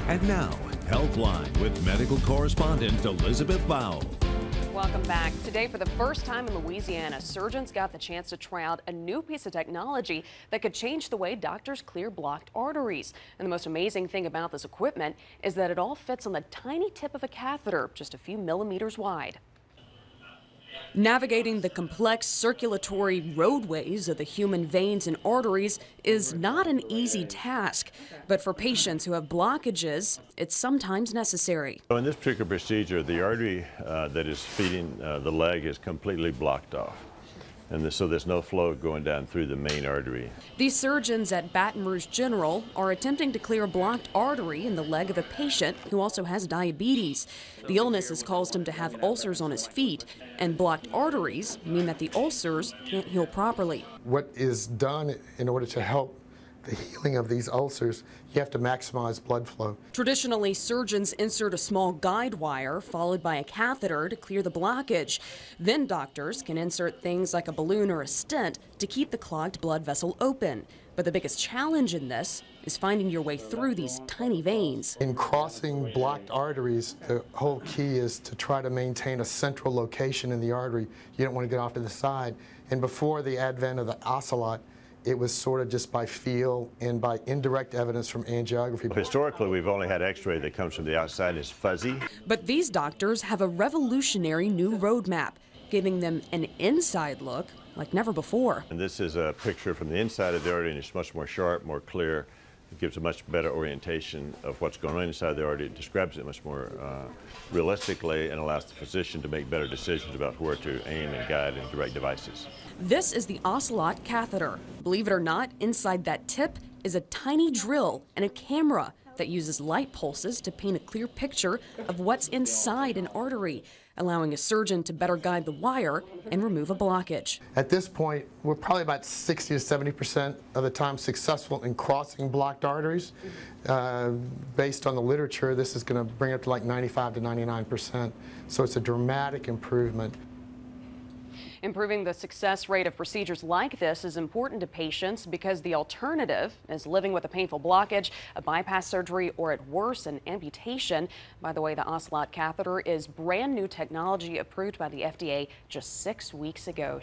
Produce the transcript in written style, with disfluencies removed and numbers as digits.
And now, Healthline with medical correspondent Elizabeth Vowell. Welcome back. Today, for the first time in Louisiana, surgeons got the chance to try out a new piece of technology that could change the way doctors clear blocked arteries. And the most amazing thing about this equipment is that it all fits on the tiny tip of a catheter, just a few millimeters wide. Navigating the complex circulatory roadways of the human veins and arteries is not an easy task, but for patients who have blockages, it's sometimes necessary. So in this particular procedure, the artery that is feeding the leg is completely blocked off. And so there's no flow going down through the main artery. These surgeons at Baton Rouge General are attempting to clear a blocked artery in the leg of a patient who also has diabetes. The illness has caused him to have ulcers on his feet, and blocked arteries mean that the ulcers can't heal properly. What is done in order to help the healing of these ulcers, you have to maximize blood flow. Traditionally, surgeons insert a small guide wire followed by a catheter to clear the blockage. Then doctors can insert things like a balloon or a stent to keep the clogged blood vessel open. But the biggest challenge in this is finding your way through these tiny veins. In crossing blocked arteries, the whole key is to try to maintain a central location in the artery. You don't want to get off to the side. And before the advent of the ocelot, it was sort of just by feel and by indirect evidence from angiography. Historically, we've only had x-ray that comes from the outside and is fuzzy. But these doctors have a revolutionary new roadmap, giving them an inside look like never before. And this is a picture from the inside of the artery, and it's much more sharp, more clear. It gives a much better orientation of what's going on inside the artery. It describes it much more realistically and allows the physician to make better decisions about where to aim and guide and direct devices. This is the Ocelot catheter. Believe it or not, inside that tip is a tiny drill and a camera that uses light pulses to paint a clear picture of what's inside an artery, allowing a surgeon to better guide the wire and remove a blockage. At this point, we're probably about 60 to 70% of the time successful in crossing blocked arteries. Based on the literature, this is going to bring it to like 95 to 99%. So it's a dramatic improvement. Improving the success rate of procedures like this is important to patients because the alternative is living with a painful blockage, a bypass surgery, or at worst, an amputation. By the way, the Ocelot catheter is brand new technology approved by the FDA just 6 weeks ago.